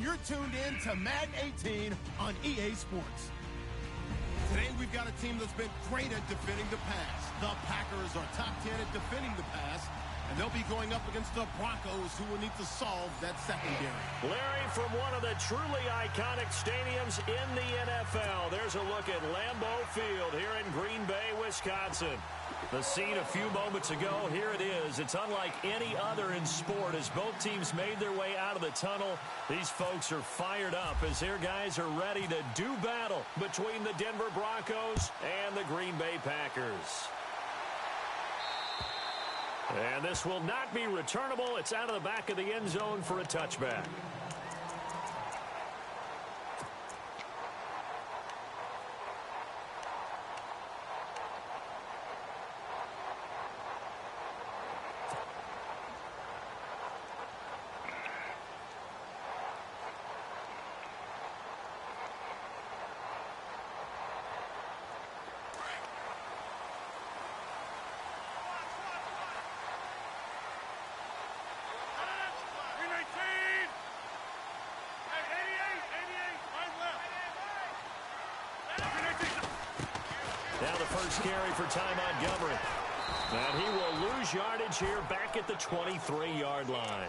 and you're tuned in to Madden 18 on EA Sports. Today we've got a team that's been great at defending the pass. The Packers are top 10 at defending the pass, and they'll be going up against the Broncos, who will need to solve that secondary. Larry, from one of the truly iconic stadiums in the NFL, there's a look at Lambeau Field here in Green Bay, Wisconsin. The scene a few moments ago, here it is. It's unlike any other in sport. As both teams made their way out of the tunnel, these folks are fired up as their guys are ready to do battle between the Denver Broncos and the Green Bay Packers. And this will not be returnable. It's out of the back of the end zone for a touchback. Now the first carry for Ty Montgomery. And he will lose yardage here back at the 23-yard line.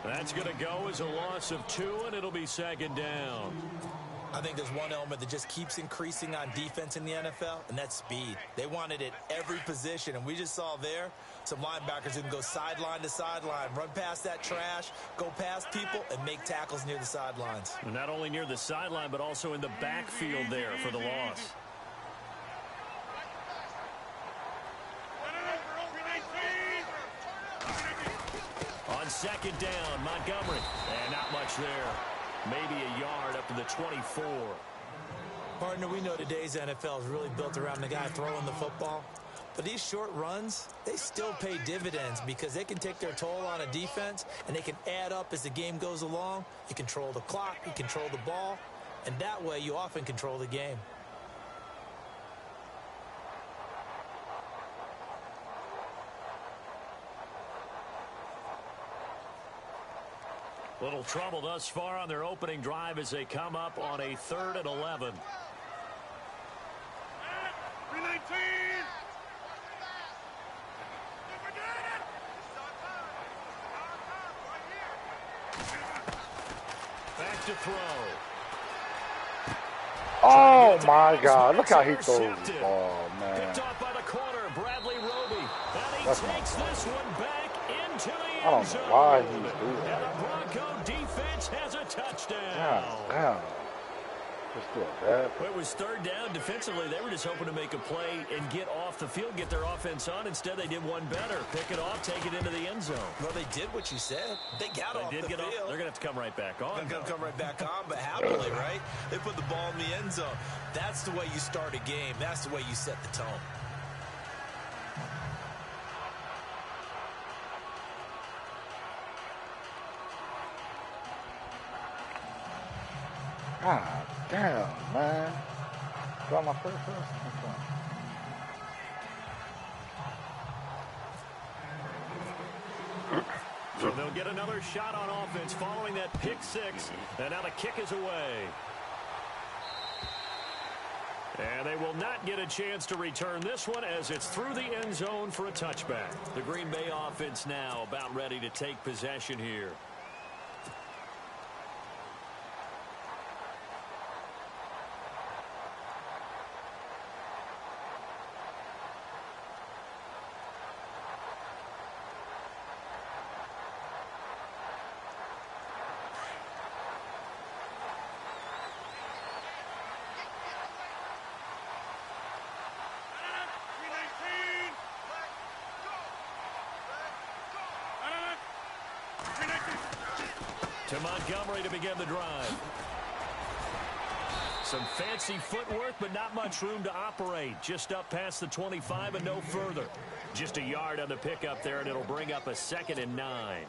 That's going to go as a loss of 2, and it'll be second down. I think there's one element that just keeps increasing on defense in the NFL, and that's speed. They want it at every position, and we just saw there some linebackers who can go sideline to sideline, run past that trash, go past people, and make tackles near the sidelines. And not only near the sideline, but also in the backfield there for the loss. On second down, Montgomery. And not much there. Maybe a yard up to the 24. Partner, we know today's NFL is really built around the guy throwing the football. But these short runs, they still pay dividends because they can take their toll on a defense, and they can add up as the game goes along. You control the clock, you control the ball, and that way you often control the game. Little trouble thus far on their opening drive as they come up on a 3rd and 11. Back to throw. Oh my God! Look how he throws the ball, man. Picked off by the corner, Bradley Roby, and he takes this one back into the I don't end zone. know why he's doing And that. the Bronco defense has a touchdown. Damn. Just do that. Well, it was 3rd down. Defensively, they were just hoping to make a play and get off the field, get their offense on. Instead, they did one better. Pick it off, take it into the end zone. Well, they did what you said. They got off the field. They're going to have to come right back on. They're going to come right back on, but happily, right? They put the ball in the end zone. That's the way you start a game. That's the way you set the tone. God damn, man. Got my first. So they'll get another shot on offense following that pick 6. And now the kick is away. And they will not get a chance to return this one as it's through the end zone for a touchback. The Green Bay offense now about ready to take possession here. To Montgomery to begin the drive. Some fancy footwork, but not much room to operate. Just up past the 25 and no further. Just a yard on the pickup there, and it'll bring up a 2nd and 9.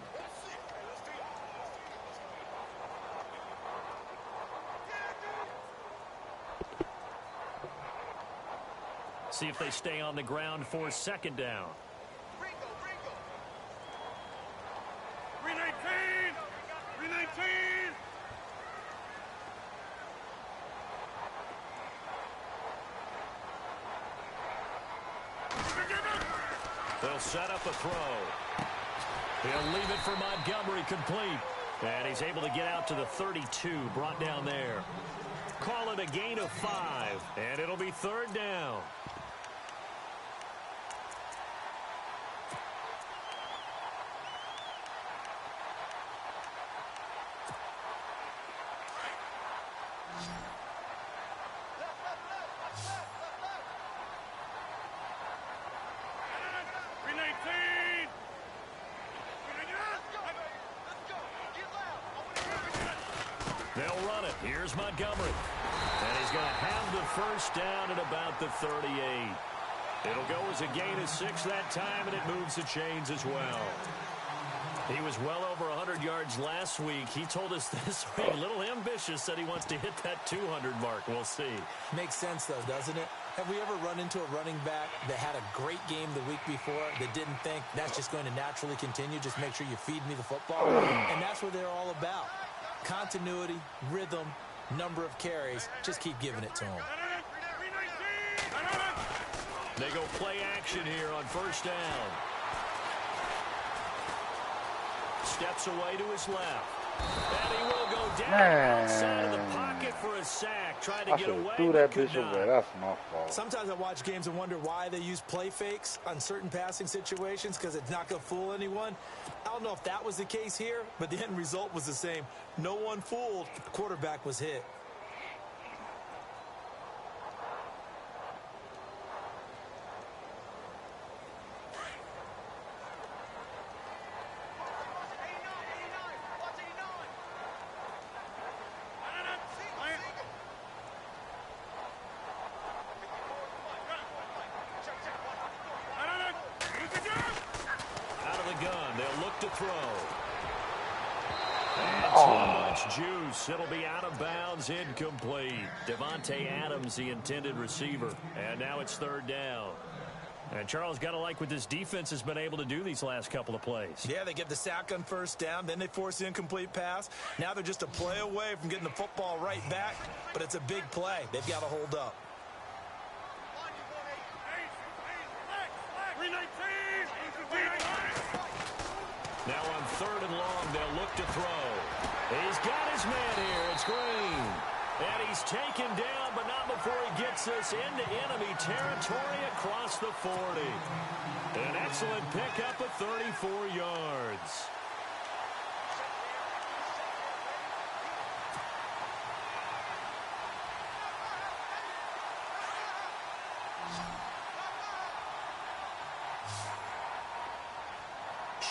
See if they stay on the ground for 2nd down. 319! 319! They'll set up a throw. He'll leave it for Montgomery, complete. And he's able to get out to the 32, brought down there. Call it a gain of 5, and it'll be third down. They'll run it. Here's Montgomery. And he's going to have the first down at about the 38. It'll go as a gain of 6 that time, and it moves the chains as well. He was well over 100 yards last week. He told us this week, a little ambitious, that he wants to hit that 200 mark. We'll see. Makes sense, though, doesn't it? Have we ever run into a running back that had a great game the week before that didn't think that's just going to naturally continue? Just make sure you feed me the football. And that's what they're all about. Continuity, rhythm, number of carries. Just keep giving it to them. They go play action here on first down. Steps away to his left. And he will go down outside of the pocket for a sack. Trying to get away. Threw that bitch away. That's my fault. Sometimes I watch games and wonder why they use play fakes on certain passing situations, because it's not going to fool anyone. I don't know if that was the case here, but the end result was the same. No one fooled. The quarterback was hit. Juice. It'll be out of bounds, incomplete. Devontae Adams, the intended receiver. And now it's third down. And Charles, got to like what this defense has been able to do these last couple of plays. Yeah, they get the sack on first down, then they force the incomplete pass. Now they're just a play away from getting the football right back, but it's a big play. They've got to hold up. Now on third and long, they'll look to throw. He's got his man here. It's Green. And he's taken down, but not before he gets us into enemy territory across the 40. An excellent pickup of 34 yards.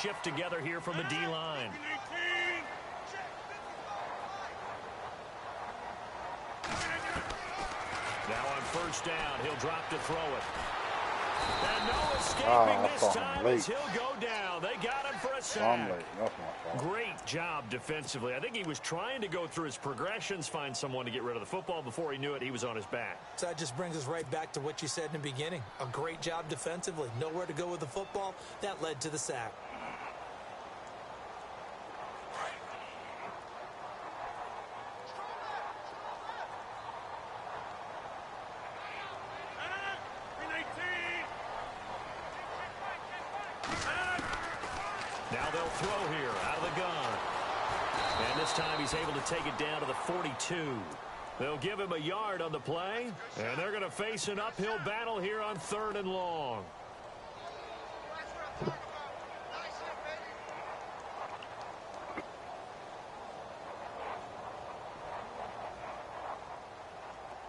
Shift together here from the D-line. Now on first down, he'll drop to throw it. And no escaping this time as he'll go down. They got him for a sack. Great job defensively. I think he was trying to go through his progressions, find someone to get rid of the football. Before he knew it, he was on his back. So that just brings us right back to what you said in the beginning. A great job defensively. Nowhere to go with the football. That led to the sack. Now they'll throw here out of the gun. And this time he's able to take it down to the 42. They'll give him a yard on the play. And they're going to face an uphill battle here on third and long.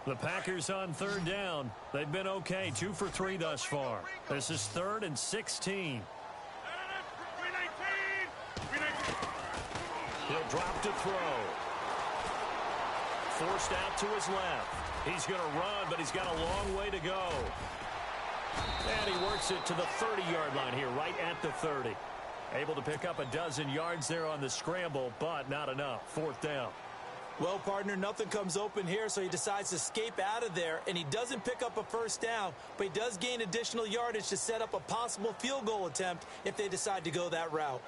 The Packers on third down. They've been okay, 2 for 3 thus far. This is 3rd and 16. He'll drop to throw. Forced out to his left. He's going to run, but he's got a long way to go. And he works it to the 30-yard line here, right at the 30. Able to pick up a dozen yards there on the scramble, but not enough. 4th down. Well, partner, nothing comes open here, so he decides to escape out of there, and he doesn't pick up a first down, but he does gain additional yardage to set up a possible field goal attempt if they decide to go that route.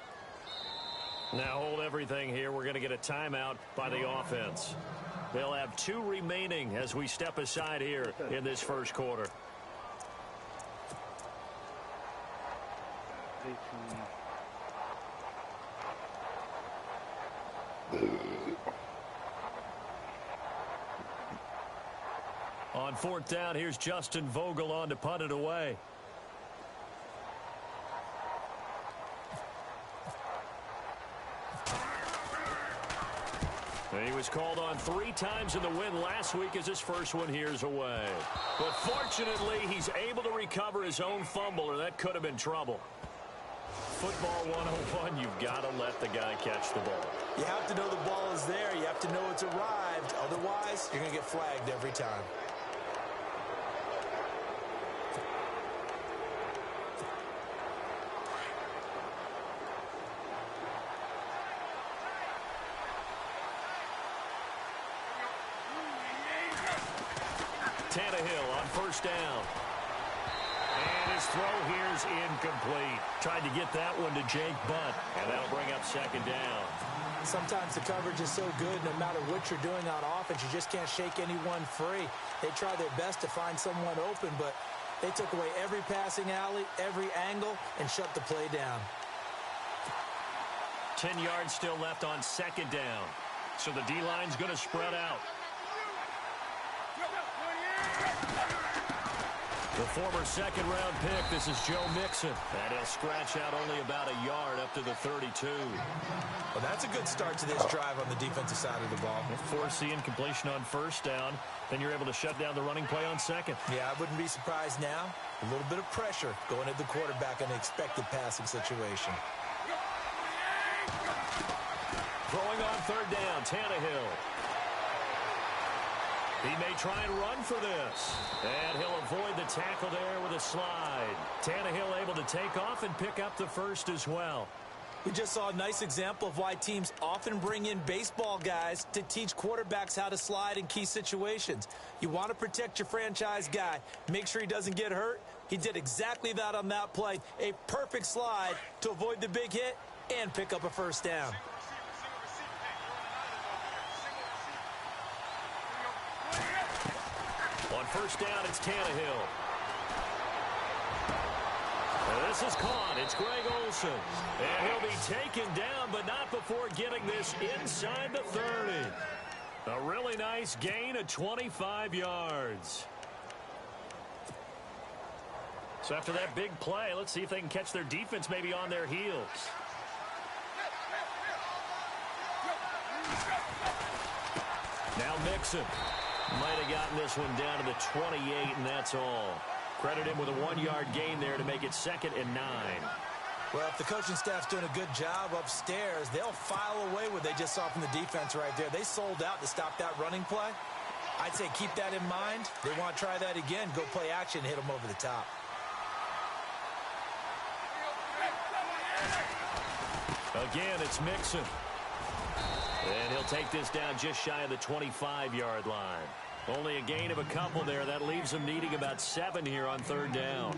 Now hold everything here. We're going to get a timeout by the offense. They'll have 2 remaining as we step aside here in this first quarter. On fourth down, here's Justin Vogel on to punt it away. He was called on 3 times in the win last week as his first one here's away. But fortunately, he's able to recover his own fumble, or that could have been trouble. Football 101, you've got to let the guy catch the ball. You have to know the ball is there. You have to know it's arrived. Otherwise, you're going to get flagged every time. Tannehill on first down. And his throw here is incomplete. Tried to get that one to Jake Butt, and that'll bring up second down. Sometimes the coverage is so good, no matter what you're doing on offense, you just can't shake anyone free. They try their best to find someone open, but they took away every passing alley, every angle, and shut the play down. 10 yards still left on second down. So the D-line's going to spread out. The former second-round pick, this is Joe Mixon. And he'll scratch out only about a yard up to the 32. Well, that's a good start to this drive on the defensive side of the ball. Forcing completion on first down. Then you're able to shut down the running play on second. Yeah, I wouldn't be surprised now. A little bit of pressure going at the quarterback in an expected passing situation. Throwing on third down, Tannehill. He may try and run for this. And he'll avoid the tackle there with a slide. Tannehill able to take off and pick up the first as well. We just saw a nice example of why teams often bring in baseball guys to teach quarterbacks how to slide in key situations. You want to protect your franchise guy. Make sure he doesn't get hurt. He did exactly that on that play. A perfect slide to avoid the big hit and pick up a first down. On first down, it's Tannehill. And this is caught. It's Greg Olsen. And he'll be taken down, but not before getting this inside the 30. A really nice gain of 25 yards. So after that big play, let's see if they can catch their defense maybe on their heels. Now Mixon. Might have gotten this one down to the 28, and that's all. Credit him with a 1-yard gain there to make it 2nd and 9. Well, if the coaching staff's doing a good job upstairs, they'll file away what they just saw from the defense right there. They sold out to stop that running play. I'd say keep that in mind. They want to try that again. Go play action, hit them over the top. Again, it's Mixon. And he'll take this down just shy of the 25-yard line. Only a gain of a couple there. That leaves them needing about 7 here on third down.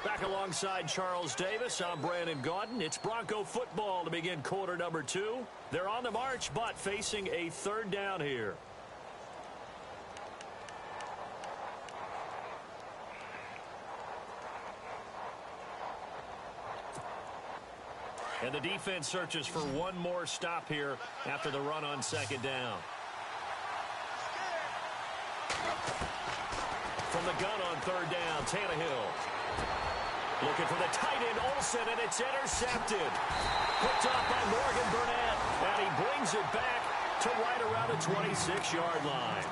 Back alongside Charles Davis, I'm Brandon Gaudin. It's Bronco football to begin quarter number 2. They're on the march, but facing a third down here. And the defense searches for one more stop here after the run on second down. From the gun on third down, Tannehill. Looking for the tight end, Olsen, and it's intercepted. Picked off by Morgan Burnett, and he brings it back to right around the 26-yard line.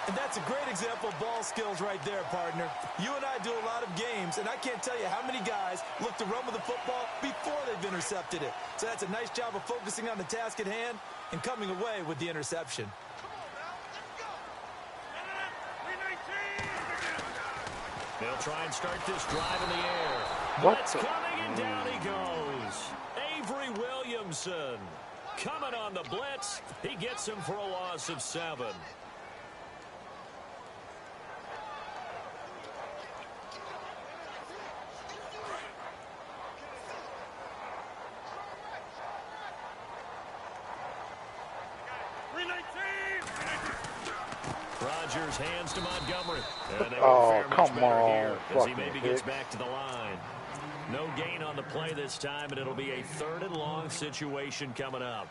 And that's a great example of ball skills right there, partner. You and I do a lot of games, and I can't tell you how many guys look to run with the football before they've intercepted it. So that's a nice job of focusing on the task at hand and coming away with the interception. They'll try and start this drive in the air. Blitz coming, and down he goes. Avery Williamson coming on the blitz. He gets him for a loss of 7. Rodgers hands to Montgomery. And they come on. here as he maybe gets back to the line. No gain on the play this time, and it'll be a 3rd and long situation coming up.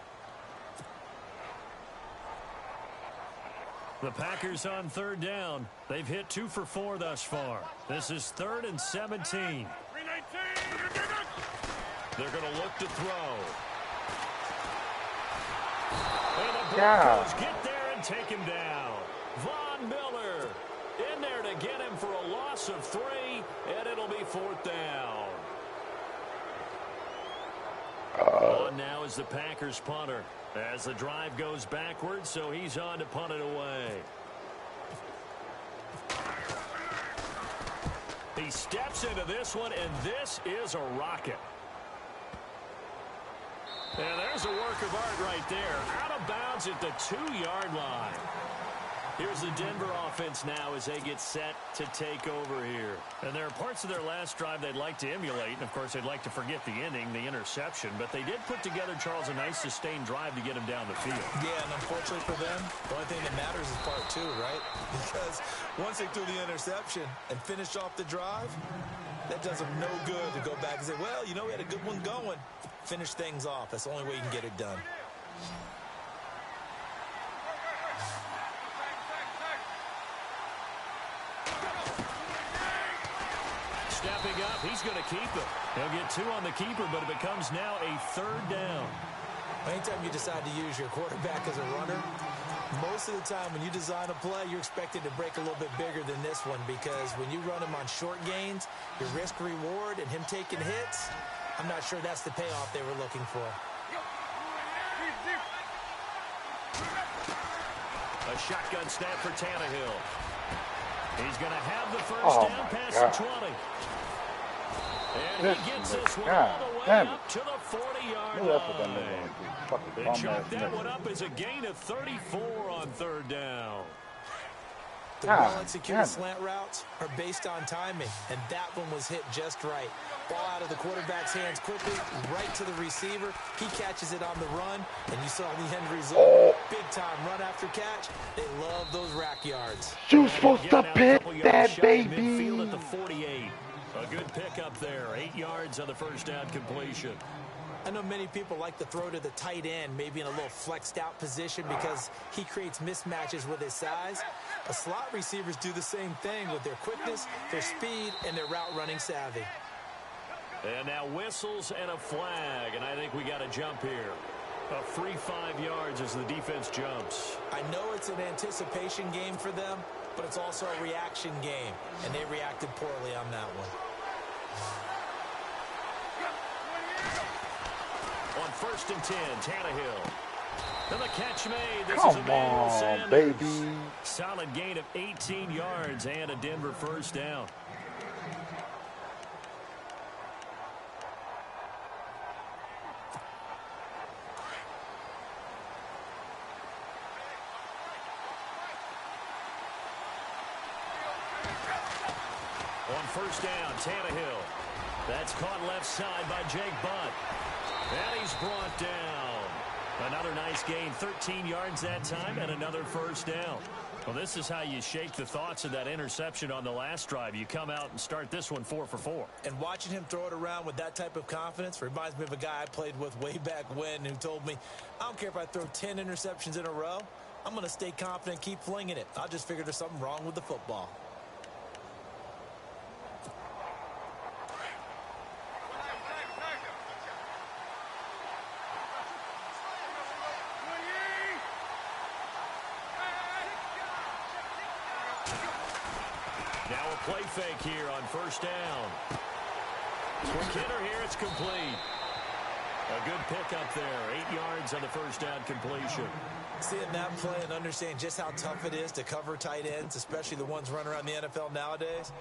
The Packers on third down. They've hit 2 for 4 thus far. This is 3rd and 17. They're going to look to throw. And the Broncos get there and take him down. Von Miller in there to get him for a loss of 3, and it'll be 4th down. On now is the Packers punter as the drive goes backwards, so he's on to punt it away. He steps into this one, and this is a rocket. And there's a work of art right there. Out of bounds at the 2-yard line. Here's the Denver offense now as they get set to take over here. And there are parts of their last drive they'd like to emulate. And, of course, they'd like to forget the inning, the interception. But they did put together, Charles, a nice sustained drive to get him down the field. Yeah, and unfortunately for them, the only thing that matters is part 2, right? Because once they threw the interception and finished off the drive, that does them no good to go back and say, well, you know, we had a good one going. Finish things off. That's the only way you can get it done. Stepping up, he's going to keep it. He'll get 2 on the keeper, but it becomes now a 3rd down. Anytime you decide to use your quarterback as a runner, most of the time when you design a play, you're expected to break a little bit bigger than this one, because when you run him on short gains, your risk-reward and him taking hits, I'm not sure that's the payoff they were looking for. A shotgun snap for Tannehill. He's going to have the first down past the 20. And he gets this one all the way up to the 40-yard line. They chalk that one up as a gain of 34 on 3rd down. The well-executed slant routes are based on timing, and that one was hit just right. Ball out of the quarterback's hands quickly, right to the receiver. He catches it on the run, and you saw the end result. Big-time run after catch. They love those rack yards. You're supposed to pick that, baby. Midfield at the 48. A good pick up there. 8 yards on the first down completion. I know many people like to throw to the tight end, maybe in a little flexed out position because he creates mismatches with his size. But slot receivers do the same thing with their quickness, their speed, and their route running savvy. And now whistles and a flag, and I think we got a jump here. A free 5 yards as the defense jumps. I know it's an anticipation game for them, but it's also a reaction game, and they reacted poorly on that one. On 1st and 10, Tannehill. And the catch made. This is Emmanuel Sanders. Baby. Solid gain of 18 yards and a Denver first down. On 1st down, Tannehill. That's caught left side by Jake Butt. And he's brought down. Another nice gain, 13 yards that time, and another first down. Well, this is how you shake the thoughts of that interception on the last drive. You come out and start this one 4 for 4. And watching him throw it around with that type of confidence reminds me of a guy I played with way back when who told me, I don't care if I throw 10 interceptions in a row. I'm going to stay confident, keep flinging it. I just figured there's something wrong with the football. Now a play fake here on 1st down. Quick hitter here, it's complete. A good pick up there, 8 yards on the first down completion. Seeing that play and understanding just how tough it is to cover tight ends, especially the ones running around the NFL nowadays,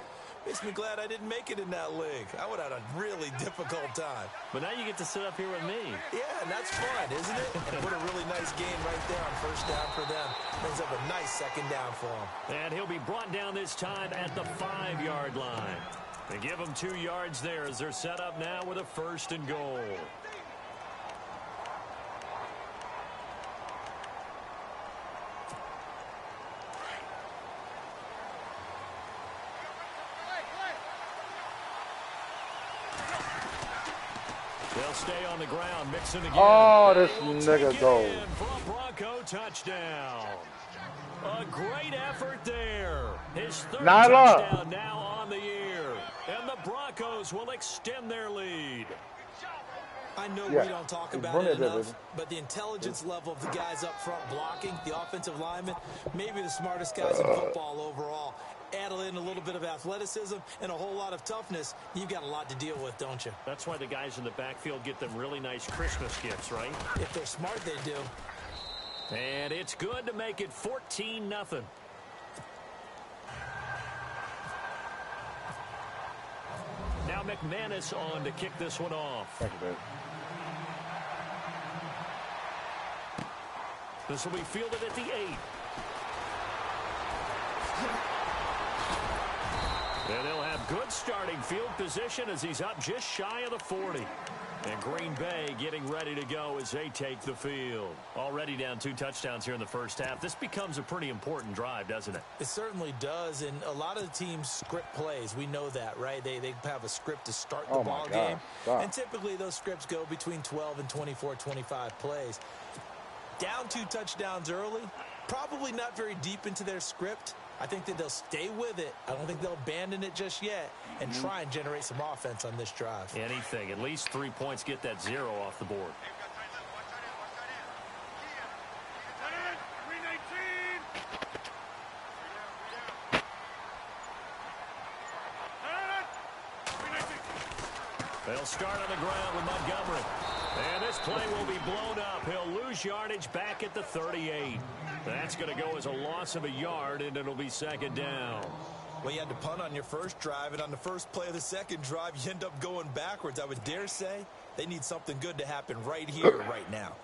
makes me glad I didn't make it in that league. I would have had a really difficult time. But now you get to sit up here with me. Yeah, and that's fun, isn't it? And put a really nice game right there on 1st down for them. Brings up a nice 2nd down for him. And he'll be brought down this time at the 5-yard line. They give him 2 yards there as they're set up now with a 1st and goal. They'll stay on the ground, mixing again. Oh, this nigga goes. For a Bronco touchdown. A great effort there. His third Not touchdown now on the year. And the Broncos will extend their lead. I know Yeah. we don't talk about it enough, but the intelligence level of the guys up front blocking, the offensive linemen, maybe the smartest guys in football overall. Add in a little bit of athleticism and a whole lot of toughness, you've got a lot to deal with, don't you? That's why the guys in the backfield get them really nice Christmas gifts, right? If they're smart, they do. And it's good to make it 14-0. Now McManus on to kick this one off. Thank you, baby. This will be fielded at the 8. And they'll have good starting field position as he's up just shy of the 40. And Green Bay getting ready to go as they take the field. Already down 2 touchdowns here in the first half. This becomes a pretty important drive, doesn't it? It certainly does, and a lot of the teams script plays. We know that, right? They have a script to start the ball game. And typically those scripts go between 12 and 24, 25 plays. Down 2 touchdowns early, probably not very deep into their script. I think that they'll stay with it. I don't think they'll abandon it just yet and try and generate some offense on this drive. Anything. At least 3 points, get that 0 off the board. They'll start on the ground with Montgomery. And this play will be blown up. He'll lose yardage back at the 38. That's going to go as a loss of a yard, and it'll be second down. Well, you had to punt on your first drive, and on the first play of the second drive, you end up going backwards. I would dare say they need something good to happen right here, right now.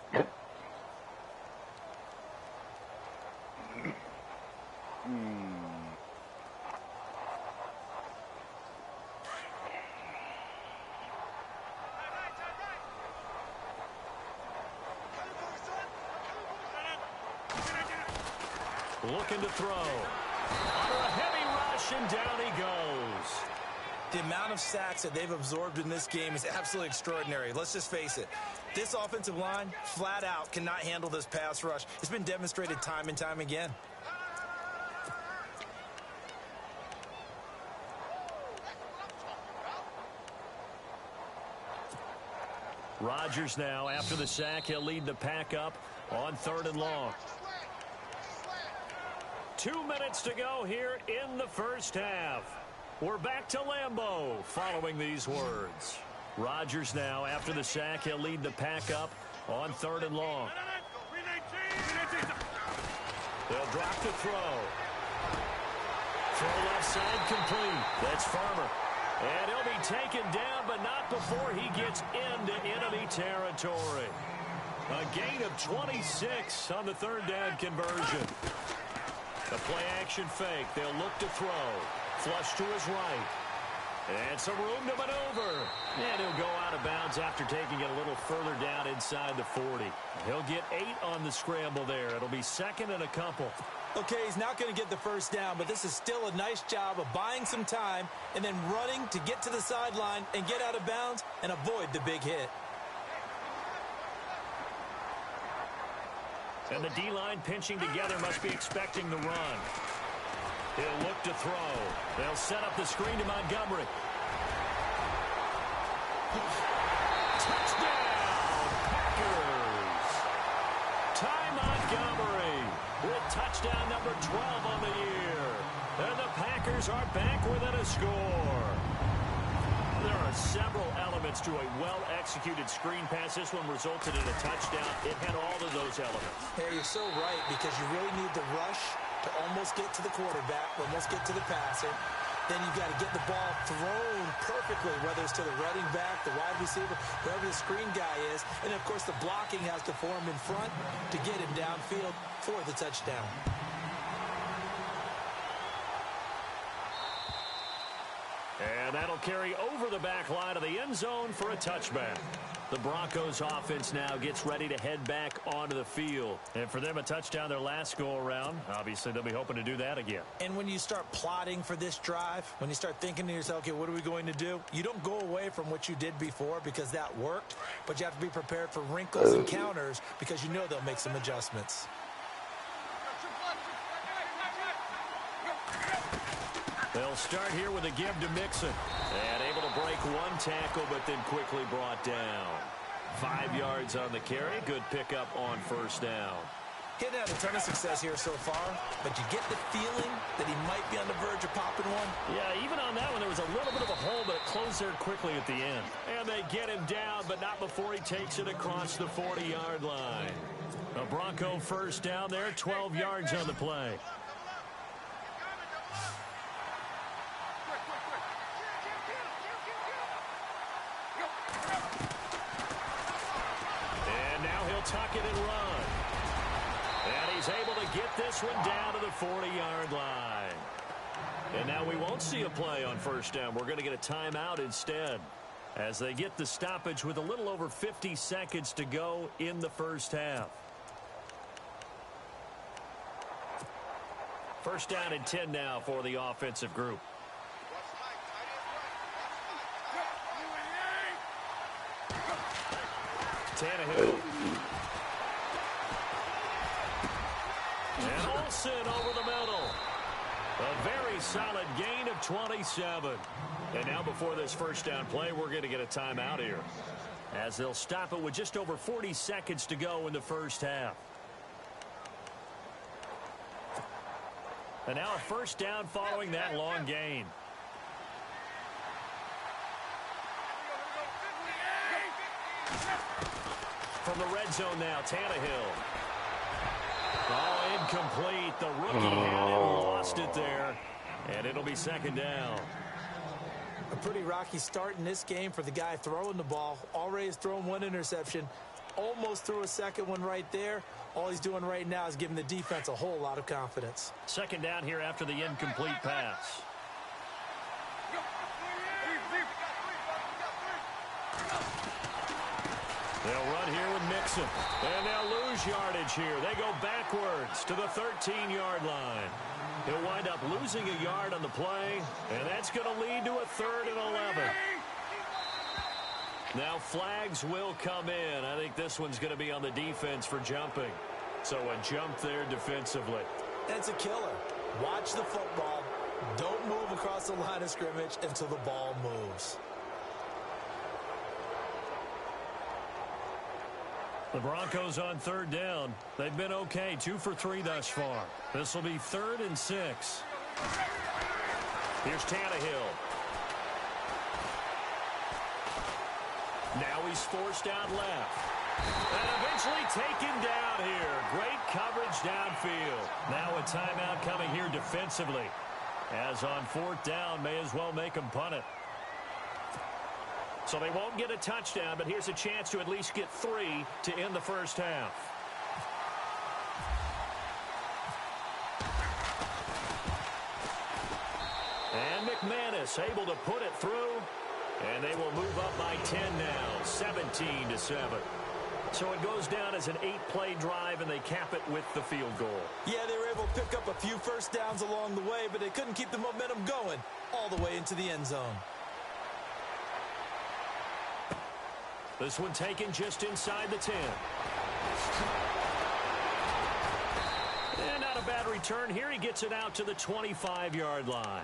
Looking to throw. Under a heavy rush, and down he goes. The amount of sacks that they've absorbed in this game is absolutely extraordinary. Let's just face it. This offensive line, flat out, cannot handle this pass rush. It's been demonstrated time and time again. Rodgers now, after the sack, he'll lead the pack up on 3rd and long. 2 minutes to go here in the first half. We're back to Lambeau following these words. Rodgers now, after the sack, he'll lead the pack up on 3rd and long. They'll drop to throw. Throw left side complete. That's Farmer. And he'll be taken down, but not before he gets into enemy territory. A gain of 26 on the 3rd down conversion. The play-action fake. They'll look to throw. Flush to his right. And some room to maneuver. And he'll go out of bounds after taking it a little further down inside the 40. He'll get 8 on the scramble there. It'll be 2nd and a couple. Okay, he's not going to get the first down, but this is still a nice job of buying some time and then running to get to the sideline and get out of bounds and avoid the big hit. And the D-line pinching together must be expecting the run. He'll look to throw. They'll set up the screen to Montgomery. Touchdown, Packers! Ty Montgomery with touchdown number 12 on the year. And the Packers are back within a score. There are several elements to a well-executed screen pass. This one resulted in a touchdown. It had all of those elements. Hey, you're so right, because you really need the rush to almost get to the quarterback, almost get to the passer. Then you've got to get the ball thrown perfectly, whether it's to the running back, the wide receiver, whoever the screen guy is. And, of course, the blocking has to form in front to get him downfield for the touchdown. And that'll carry over the back line of the end zone for a touchback. The Broncos offense now gets ready to head back onto the field. And for them, a touchdown their last go-around. Obviously, they'll be hoping to do that again. And when you start plotting for this drive, when you start thinking to yourself, okay, what are we going to do? You don't go away from what you did before because that worked, but you have to be prepared for wrinkles and counters because you know they'll make some adjustments. They'll start here with a give to Mixon. And able to break one tackle, but then quickly brought down. 5 yards on the carry. Good pickup on first down. Getting had a ton of success here so far, but you get the feeling that he might be on the verge of popping one. Yeah, even on that one, there was a little bit of a hole, but it closed there quickly at the end. And they get him down, but not before he takes it across the 40-yard line. A Bronco first down there, 12 yards on the play. And now he'll tuck it and run. And he's able to get this one down to the 40-yard line. And now we won't see a play on first down. We're going to get a timeout instead as they get the stoppage with a little over 50 seconds to go in the first half. First down and 10 now for the offensive group. Tannehill. And Olsen over the middle. A very solid gain of 27. And now before this first down play, we're going to get a timeout here, as they'll stop it with just over 40 seconds to go in the first half. And now a first down following that long gain. From the red zone now, Tannehill. Oh, incomplete. The rookie had it, lost it there. And it'll be second down. A pretty rocky start in this game for the guy throwing the ball. Already has thrown one interception. Almost threw a second one right there. All he's doing right now is giving the defense a whole lot of confidence. Second down here after the incomplete pass. They'll run here with Mixon. And they'll lose yardage here. They go backwards to the 13-yard line. He'll wind up losing a yard on the play, and that's going to lead to a 3rd and 11. Now flags will come in. I think this one's going to be on the defense for jumping. So a jump there defensively. That's a killer. Watch the football. Don't move across the line of scrimmage until the ball moves. The Broncos on 3rd down. They've been okay, 2 for 3 thus far. This will be 3rd and 6. Here's Tannehill. Now he's forced out left. And eventually taken down here. Great coverage downfield. Now a timeout coming here defensively. As on 4th down, may as well make them punt it. So they won't get a touchdown, but here's a chance to at least get 3 to end the first half. And McManus able to put it through. And they will move up by 10 now, 17-7. So it goes down as an 8-play drive, and they cap it with the field goal. Yeah, they were able to pick up a few first downs along the way, but they couldn't keep the momentum going all the way into the end zone. This one taken just inside the 10. And not a bad return here. He gets it out to the 25-yard line.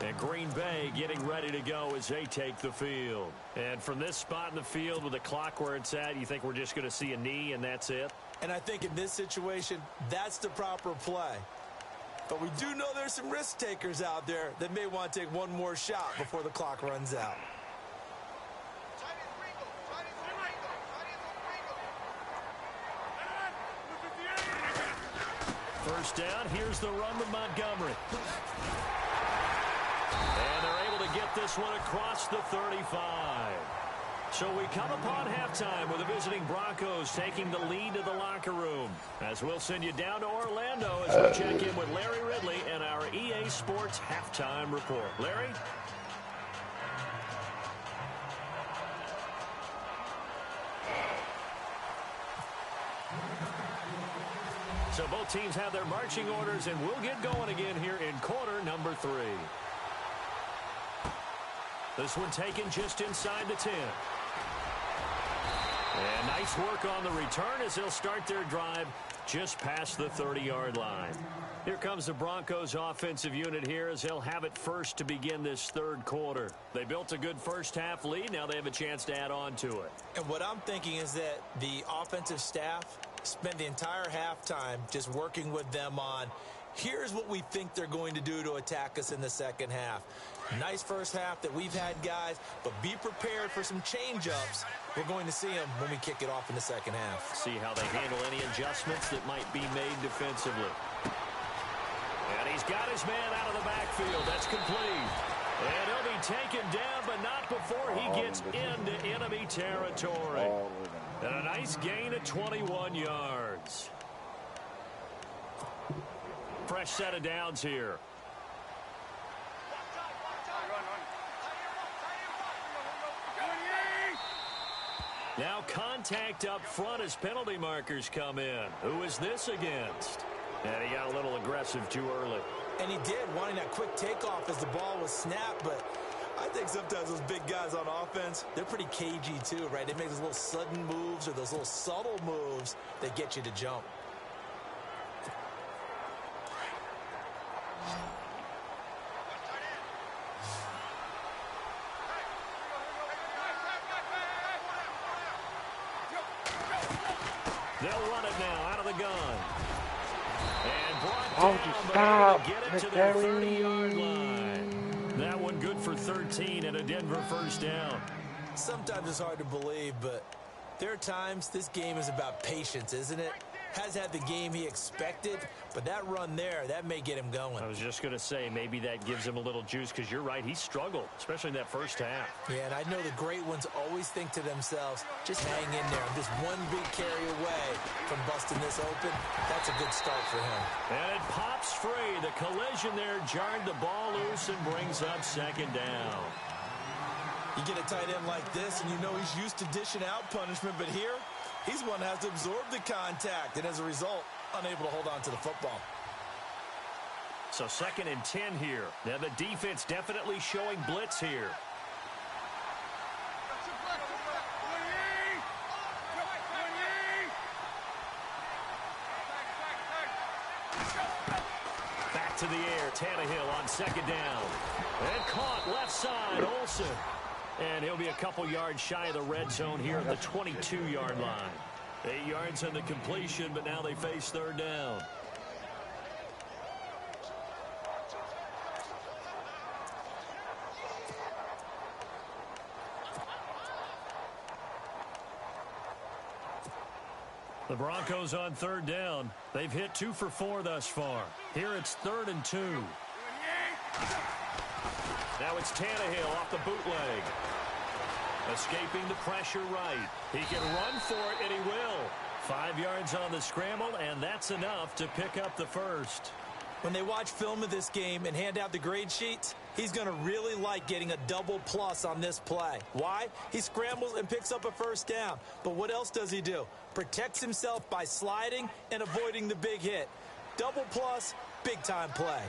And Green Bay getting ready to go as they take the field. And from this spot in the field with the clock where it's at, you think we're just going to see a knee and that's it? And I think in this situation, that's the proper play. But we do know there's some risk takers out there that may want to take one more shot before the clock runs out. First down, here's the run with Montgomery. And they're able to get this one across the 35. So we come upon halftime with the visiting Broncos taking the lead to the locker room. As we'll send you down to Orlando as we check in with Larry Ridley and our EA Sports Halftime Report. Larry? So both teams have their marching orders, and we'll get going again here in quarter number 3. This one taken just inside the 10. And nice work on the return as they'll start their drive just past the 30-yard line. Here comes the Broncos offensive unit here as they'll have it first to begin this third quarter. They built a good first-half lead. Now they have a chance to add on to it. And what I'm thinking is that the offensive staff spent the entire halftime just working with them on, here's what we think they're going to do to attack us in the second half. Nice first half that we've had, guys, but be prepared for some change-ups. We're going to see them when we kick it off in the second half. See how they handle any adjustments that might be made defensively. And he's got his man out of the backfield. That's complete. And he'll be taken down, but not before he gets into enemy territory. And a nice gain of 21 yards. Fresh set of downs here. Now contact up front as penalty markers come in. Who is this against? And he got a little aggressive too early. And he did, wanting that quick takeoff as the ball was snapped, but I think sometimes those big guys on offense, they're pretty cagey too, right? They make those little sudden moves or those little subtle moves that get you to jump. They'll run it now out of the gun. And brought Oh, down, stop. get it to the 30-yard line. That one good for 13 and a Denver first down. Sometimes it's hard to believe, but there are times this game is about patience, isn't it? Has had the game he expected, but that run there, that may get him going. I was just going to say, maybe that gives him a little juice, because you're right, he struggled, especially in that first half. Yeah, and I know the great ones always think to themselves, just hang in there. I'm just one big carry away from busting this open. That's a good start for him. And it pops free. The collision there jarred the ball loose and brings up second down. You get a tight end like this, and you know he's used to dishing out punishment, but here, he's one that has to absorb the contact, and as a result, unable to hold on to the football. So 2nd and 10 here. Now the defense definitely showing blitz here. Back to the air, Tannehill on 2nd down. And caught left side, Olsen. And he'll be a couple yards shy of the red zone here at the 22-yard line. 8 yards on the completion, but now they face 3rd down. The Broncos on 3rd down. They've hit 2 for 4 thus far. Here it's 3rd and 2. Now it's Tannehill off the bootleg. Escaping the pressure right. He can run for it, and he will. 5 yards on the scramble, and that's enough to pick up the first. When they watch film of this game and hand out the grade sheets, he's going to really like getting a double plus on this play. Why? He scrambles and picks up a first down. But what else does he do? Protects himself by sliding and avoiding the big hit. Double plus, big-time play.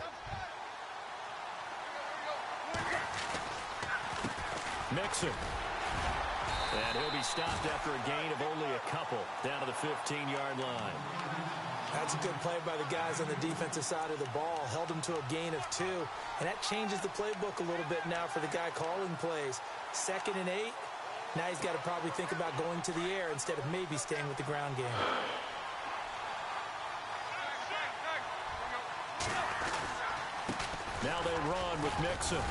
Mixon. And he'll be stopped after a gain of only a couple down to the 15-yard line. That's a good play by the guys on the defensive side of the ball. Held him to a gain of 2. And that changes the playbook a little bit now for the guy calling plays. 2nd and 8. Now he's got to probably think about going to the air instead of maybe staying with the ground game. Now they run with Mixon.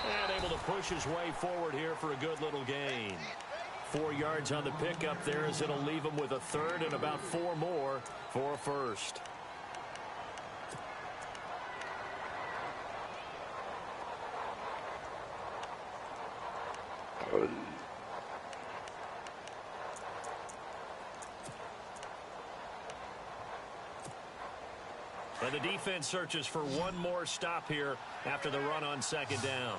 And able to push his way forward here for a good little gain. 4 yards on the pickup there as it'll leave him with a 3rd and about 4 more for a first. And the defense searches for one more stop here after the run on 2nd down.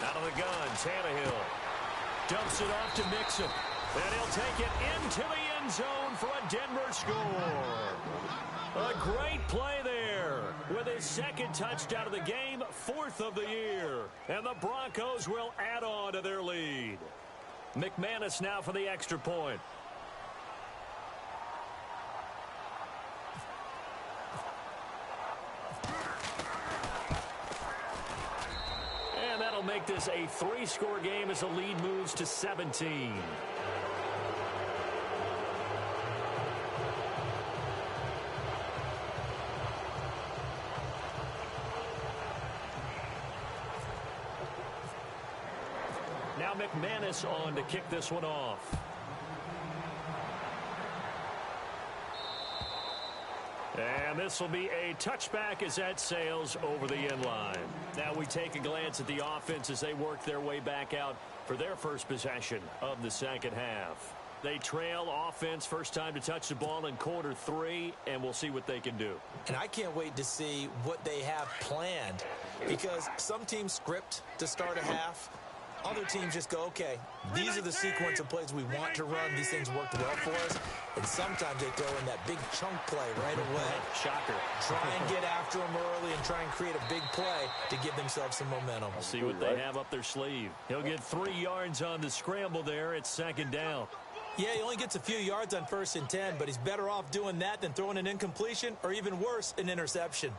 Out of the gun, Tannehill dumps it off to Mixon. And he'll take it into the end zone for a Denver score. A great play there. with his second touchdown of the game, 4th of the year. And the Broncos will add on to their lead. McManus now for the extra point. And that'll make this a 3-score game as the lead moves to 17. Now McManus on to kick this one off. And this will be a touchback as that sails over the end line. Now we take a glance at the offense as they work their way back out for their first possession of the second half. They trail offense, first time to touch the ball in quarter 3, and we'll see what they can do. And I can't wait to see what they have planned, because some teams script to start a half. Other teams just go, okay, these are the sequence of plays we want to run. These things worked well for us. And sometimes they throw in that big chunk play right away. Shocker. Try and get after them early and try and create a big play to give themselves some momentum. We'll see what they have up their sleeve. He'll get 3 yards on the scramble there. It's second down. Yeah, he only gets a few yards on 1st and 10, but he's better off doing that than throwing an incompletion or even worse, an interception.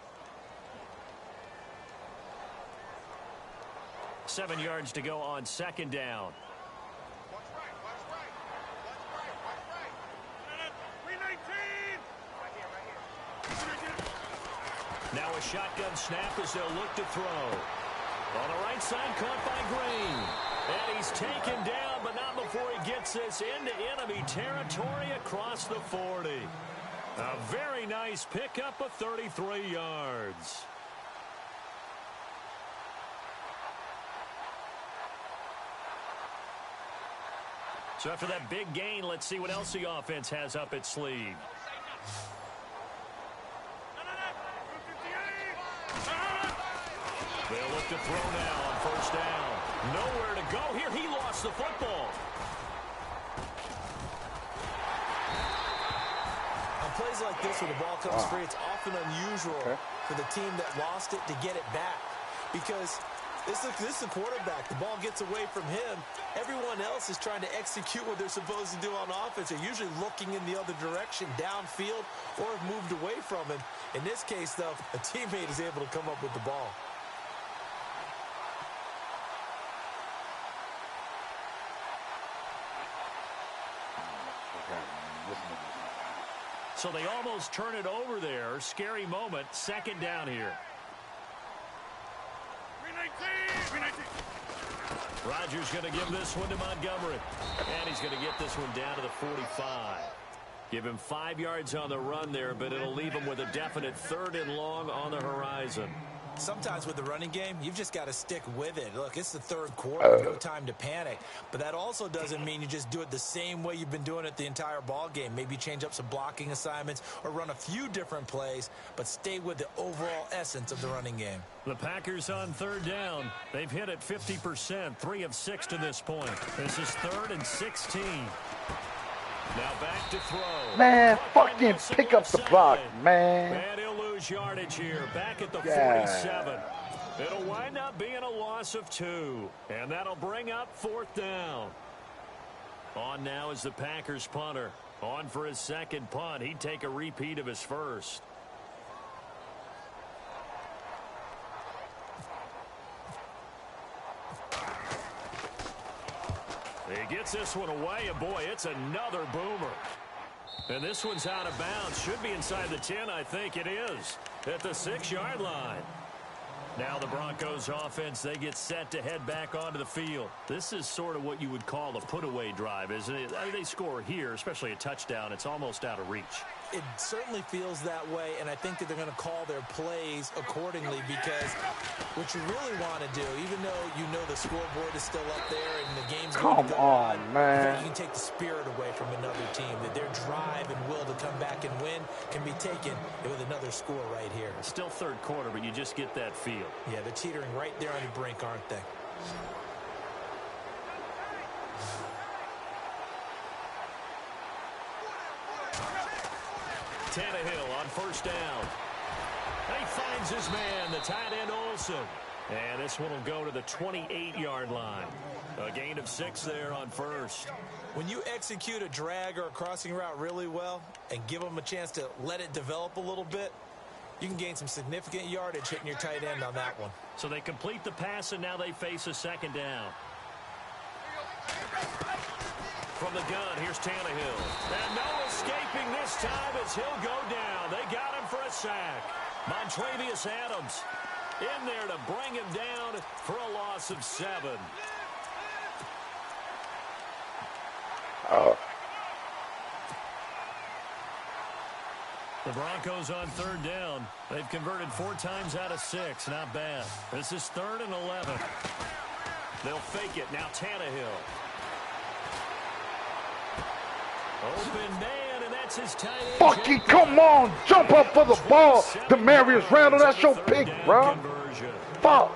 7 yards to go on second down. Now a shotgun snap as they'll look to throw. On the right side, caught by Green. And he's taken down, but not before he gets this into enemy territory across the 40. A very nice pickup of 33 yards. So after that big gain, let's see what else the offense has up its sleeve. They'll look to throw now on first down. Nowhere to go here. He lost the football. On plays like this where the ball comes free, it's often unusual for the team that lost it to get it back. Because this is the quarterback. The ball gets away from him. Everyone else is trying to execute what they're supposed to do on offense. They're usually looking in the other direction, downfield, or have moved away from him. In this case, though, a teammate is able to come up with the ball. So they almost turn it over there. Scary moment. Second down here. Rodgers going to give this one to Montgomery. And he's going to get this one down to the 45. Give him 5 yards on the run there, but it'll leave him with a definite 3rd and long on the horizon. Sometimes with the running game, you've just got to stick with it. Look, it's the 3rd quarter, no time to panic. But that also doesn't mean you just do it the same way you've been doing it the entire ball game. Maybe change up some blocking assignments or run a few different plays, but stay with the overall essence of the running game. The Packers on 3rd down. They've hit it 50%, 3 of 6 to this point. This is 3rd and 16. Now back to throw. Man, fucking pick up the block, man. And he'll lose yardage here. Back at the 47. It'll wind up being a loss of 2. And that'll bring up 4th down. On now is the Packers punter. On for his second punt. He'd take a repeat of his first. He gets this one away, and boy, it's another boomer. And this one's out of bounds. Should be inside the 10, I think it is. At the 6-yard line. Now the Broncos offense, they get set to head back onto the field. This is sort of what you would call a put-away drive, isn't it? I mean, they score here, especially a touchdown. It's almost out of reach. It certainly feels that way, and I think that they're going to call their plays accordingly, because what you really want to do, even though you know the scoreboard is still up there and the game's going to go on, man, you can take the spirit away from another team, that their drive and will to come back and win can be taken with another score right here. Still 3rd quarter, but you just get that feel. Yeah, they're teetering right there on the brink, aren't they? Tannehill on first down. And he finds his man, the tight end Olsen. And this one will go to the 28-yard line. A gain of 6 there on first. When you execute a drag or a crossing route really well and give them a chance to let it develop a little bit, you can gain some significant yardage hitting your tight end on that one. So they complete the pass, and now they face a second down. From the gun, here's Tannehill. And no escaping this time as he'll go down. They got him for a sack. Montravius Adams in there to bring him down for a loss of 7. The Broncos on third down. They've converted 4 times out of 6. Not bad. This is 3rd and 11. They'll fake it. Now Tannehill. Open man, and that's his tight end. Fucking come on. Jump up for the ball. Demarius Randall, that's your pick, bro. Fuck.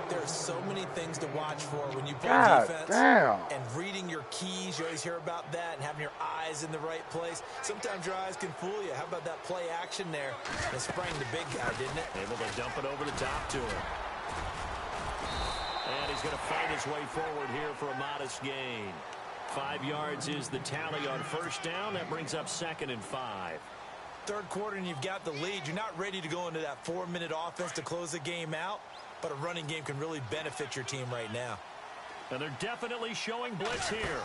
There's so many things to watch for when you play defense. Damn. And reading your keys, you always hear about that, and having your eyes in the right place. Sometimes your eyes can fool you. How about that play action there? It sprang the big guy, didn't it? Able to dump it over the top to him. And he's going to find his way forward here for a modest gain. 5 yards is the tally on first down. That brings up 2nd and 5. Third quarter and you've got the lead. You're not ready to go into that 4-minute offense to close the game out, but a running game can really benefit your team right now. And they're definitely showing blitz here.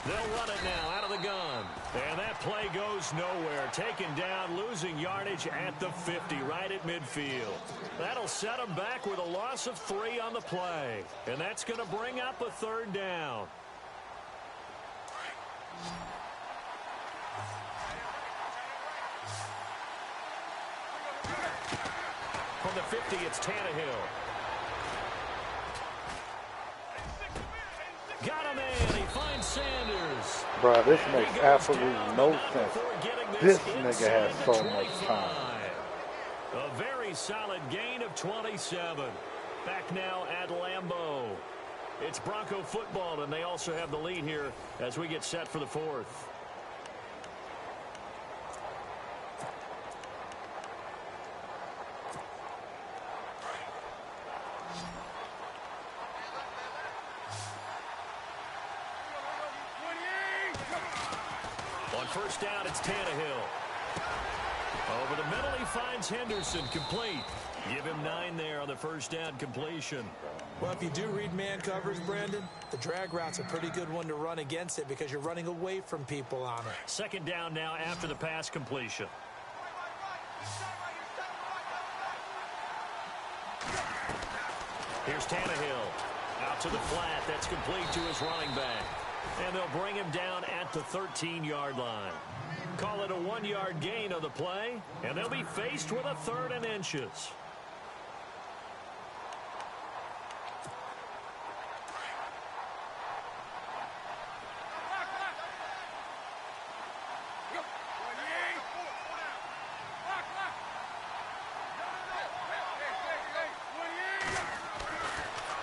They'll run it now out of the gun. And that play goes nowhere. Taken down, losing yardage at the 50, right at midfield. That'll set them back with a loss of 3 on the play. And that's going to bring up a 3rd down. From the 50, it's Tannehill. Got him in. He finds Sanders. Bro, this makes absolutely no sense. This nigga has so much time. A very solid gain of 27. Back now at Lambeau. It's Bronco football, and they also have the lead here as we get set for the 4th. On first down, it's Tannehill. Over the middle, he finds Henderson, complete. Give him 9 there on the first down completion. Well, if you do read man covers, Brandon, the drag route's a pretty good one to run against it because you're running away from people on it. Second down now after the pass completion. Here's Tannehill. Out to the flat. That's complete to his running back. And they'll bring him down at the 13-yard line. Call it a 1-yard gain of the play, and they'll be faced with a 3rd and inches.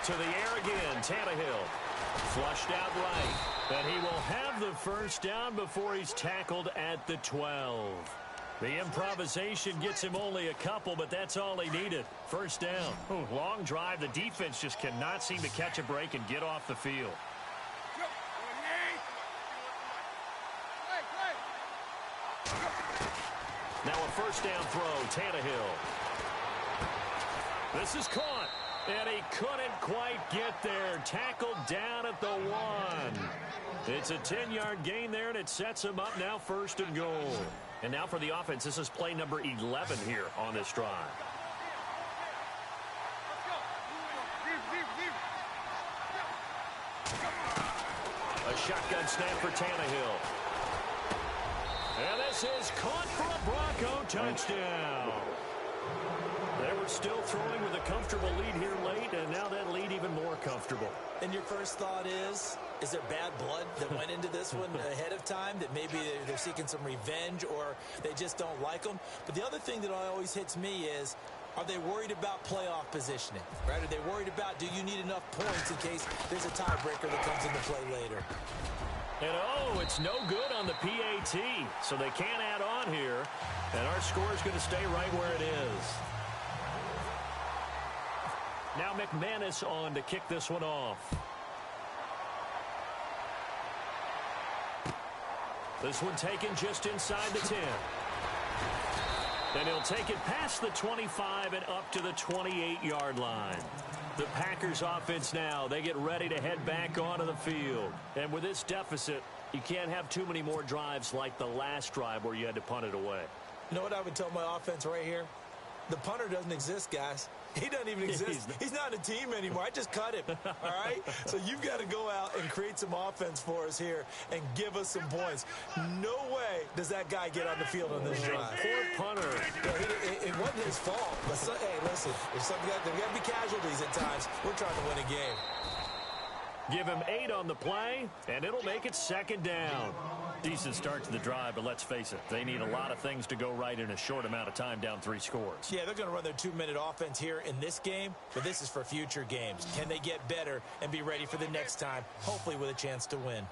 To the air again, Tannehill. Flushed out right. And he will have the first down before he's tackled at the 12. The improvisation gets him only a couple, but that's all he needed. First down. Long drive. The defense just cannot seem to catch a break and get off the field. Now a first down throw, Tannehill. This is caught. And he couldn't quite get there. Tackled down at the 1. It's a 10-yard gain there, and it sets him up now 1st and goal. And now for the offense, this is play number 11 here on this drive. A shotgun snap for Tannehill. And this is caught for a Bronco touchdown. They were still throwing with a comfortable lead here late, and now that lead even more comfortable. And your first thought is there bad blood that went into this one ahead of time, that maybe they're seeking some revenge or they just don't like them? But the other thing that always hits me is, are they worried about playoff positioning? Right? Are they worried about, do you need enough points in case there's a tiebreaker that comes into play later? And it's no good on the PAT, so they can't add on here. And our score is going to stay right where it is. Now McManus on to kick this one off. This one taken just inside the 10. And he'll take it past the 25 and up to the 28-yard line. The Packers offense now, they get ready to head back onto the field. And with this deficit, you can't have too many more drives like the last drive where you had to punt it away. You know what I would tell my offense right here? The punter doesn't exist, guys. He doesn't even exist. He's not a team anymore. I just cut him, all right? So you've got to go out and create some offense for us here and give us some points. No way does that guy get on the field on this drive. Poor punter. Yeah, it wasn't his fault. But hey, listen, there's got to be casualties at times. We're trying to win a game. Give him 8 on the play, and it'll make it second down. Decent start to the drive, but let's face it, they need a lot of things to go right in a short amount of time, down 3 scores. Yeah, they're going to run their 2-minute offense here in this game, but this is for future games. Can they get better and be ready for the next time, hopefully with a chance to win?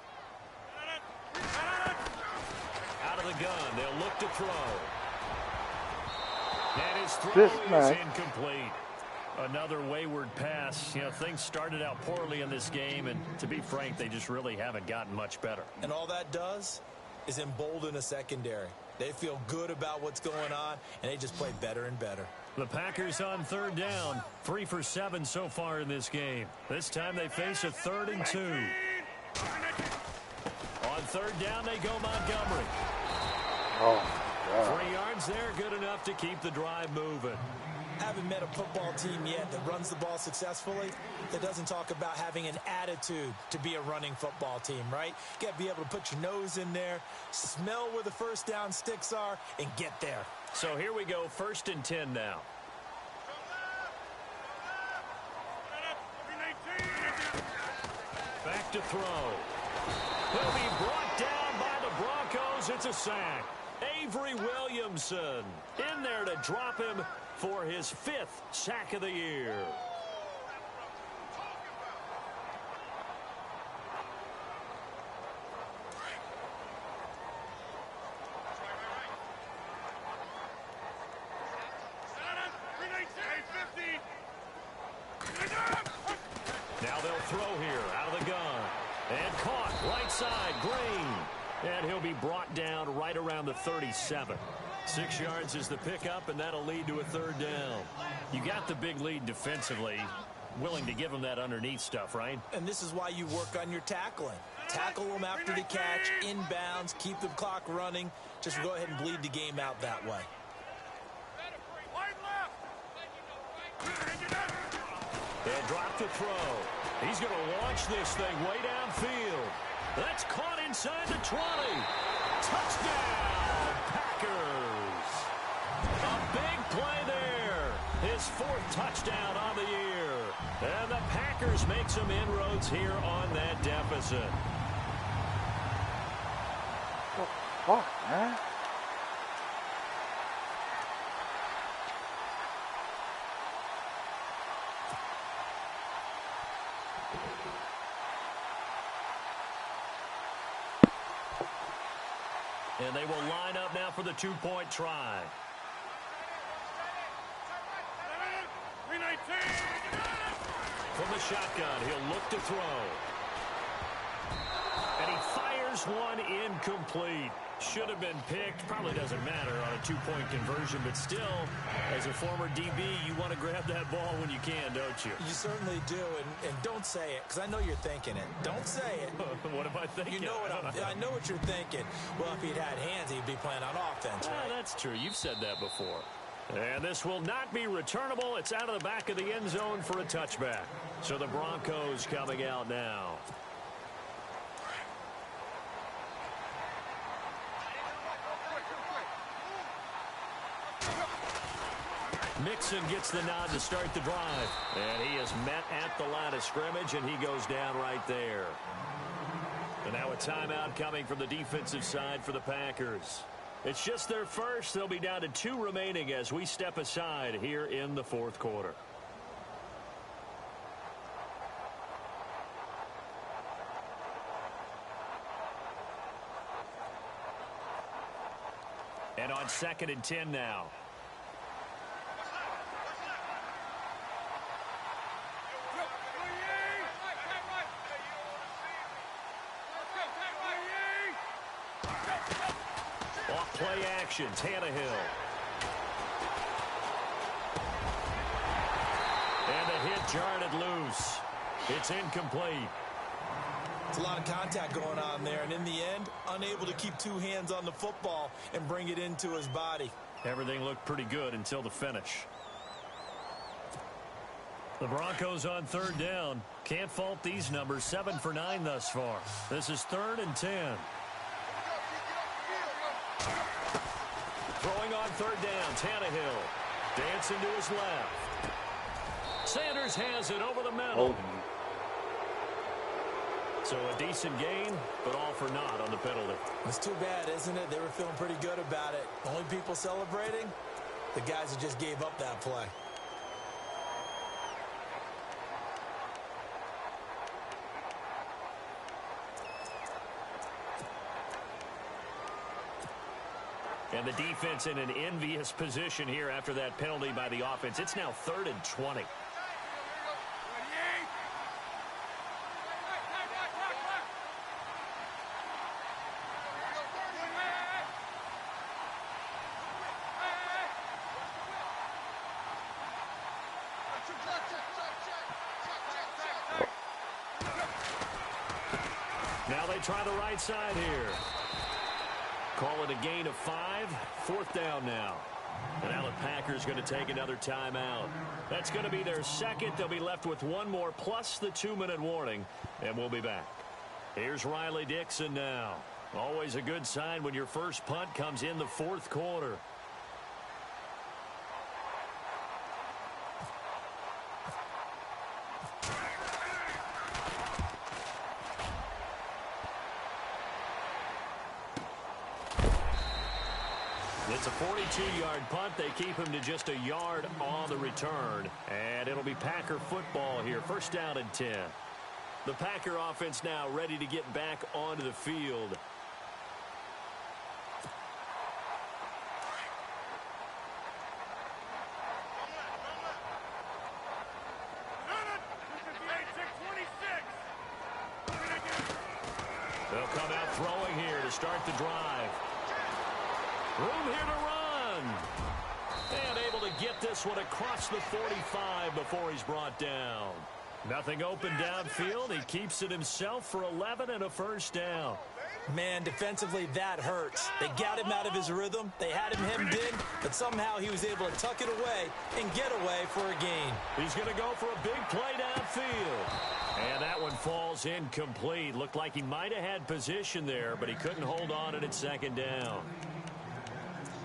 Out of the gun, they'll look to throw. And his throw is incomplete. Another wayward pass. You know, things started out poorly in this game, and to be frank, they just really haven't gotten much better. And all that does is embolden a secondary. They feel good about what's going on, and they just play better and better. The Packers on third down, 3 for 7 so far in this game. This time they face a 3rd and 2. On third down, they go Montgomery. Oh, God. 3 yards there, good enough to keep the drive moving. Haven't met a football team yet that runs the ball successfully, that doesn't talk about having an attitude to be a running football team, right? You got to be able to put your nose in there, smell where the first down sticks are, and get there. So here we go, 1st and 10 now. Back to throw. He'll be brought down by the Broncos. It's a sack. Avery Williamson in there to drop him for his 5th sack of the year. Now they'll throw here out of the gun. And caught right side, Green. And he'll be brought down right around the 37. 6 yards is the pickup, and that'll lead to a 3rd down. You got the big lead defensively. Willing to give them that underneath stuff, right? And this is why you work on your tackling. Tackle them after the catch, inbounds, keep the clock running. Just go ahead and bleed the game out that way. They'll drop the throw. He's going to launch this thing way downfield. That's caught inside the 20. Touchdown, Packers. A big play there. His 4th touchdown on the year. And the Packers make some inroads here on that deficit. What the fuck, man? And they will line up now for the 2-point try. From the shotgun, he'll look to throw. And he fires one incomplete. Should have been picked. Probably doesn't matter on a 2-point conversion, but still, as a former DB, you want to grab that ball when you can, don't you? You certainly do, and don't say it, because I know you're thinking it. Don't say it. What am I thinking? You know I know what you're thinking. Well, if he'd had hands, he'd be playing on offense, right? That's true. You've said that before. And this will not be returnable. It's out of the back of the end zone for a touchback. So the Broncos coming out now. Mixon gets the nod to start the drive. And he is met at the line of scrimmage, and he goes down right there. And now a timeout coming from the defensive side for the Packers. It's just their first. They'll be down to 2 remaining as we step aside here in the 4th quarter. And on 2nd and 10 now. Play action, Tannehill. And the hit jarred it loose. It's incomplete. It's a lot of contact going on there, and in the end, unable to keep two hands on the football and bring it into his body. Everything looked pretty good until the finish. The Broncos on third down. Can't fault these numbers. 7 for 9 thus far. This is 3rd and 10. Throwing on third down, Tannehill. Dancing to his left. Sanders has it over the middle. So a decent gain, but all for naught on the penalty. It's too bad, isn't it? They were feeling pretty good about it. Only people celebrating? The guys who just gave up that play. And the defense in an envious position here after that penalty by the offense. It's now 3rd and 20. Now they try the right side here. Call it a gain of 5. 4th down now. And now the Packers going to take another timeout. That's going to be their second. They'll be left with one more plus the 2-minute warning. And we'll be back. Here's Riley Dixon now. Always a good sign when your first punt comes in the 4th quarter. It's a 42-yard punt. They keep him to just a yard on the return. And it'll be Packer football here. 1st down and 10. The Packer offense now ready to get back onto the field. They'll come out throwing here to start the drive. Room here to run. And able to get this one across the 45 before he's brought down. Nothing open downfield. He keeps it himself for 11 and a 1st down. Man, defensively, that hurts. They got him out of his rhythm. They had him hemmed in, but somehow he was able to tuck it away and get away for a gain. He's going to go for a big play downfield. And that one falls incomplete. Looked like he might have had position there, but he couldn't hold on it at 2nd down.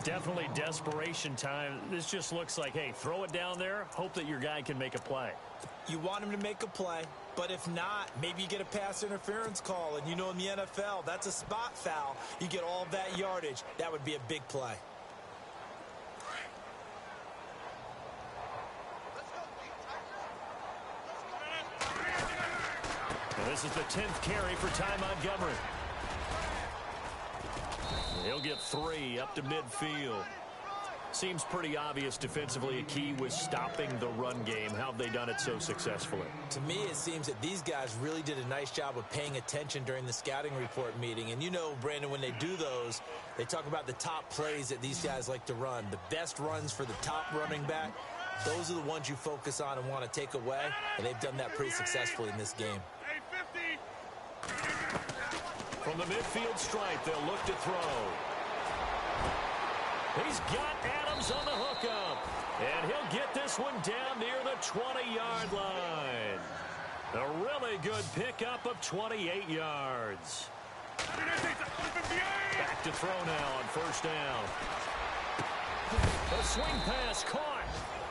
Definitely desperation time. This just looks like, hey, throw it down there, hope that your guy can make a play. You want him to make a play, but if not, maybe you get a pass interference call, and you know in the NFL, that's a spot foul. You get all of that yardage. That would be a big play. And this is the 10th carry for Ty Montgomery. He'll get 3 up to midfield. Seems pretty obvious defensively a key was stopping the run game. How have they done it so successfully? To me, it seems that these guys really did a nice job of paying attention during the scouting report meeting. And you know, Brandon, when they do those, they talk about the top plays that these guys like to run. The best runs for the top running back, those are the ones you focus on and want to take away. And they've done that pretty successfully in this game. From the midfield stripe, they'll look to throw. He's got Adams on the hookup. And he'll get this one down near the 20-yard line. A really good pickup of 28 yards. Back to throw now on 1st down. A swing pass caught.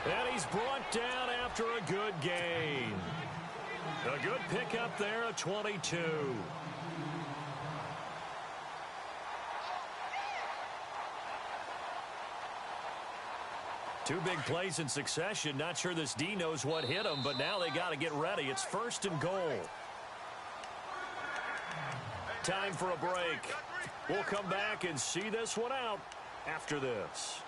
And he's brought down after a good gain. A good pickup there of 22. Two big plays in succession. Not sure this D knows what hit him, but now they got to get ready. It's 1st and goal. Time for a break. We'll come back and see this one out after this.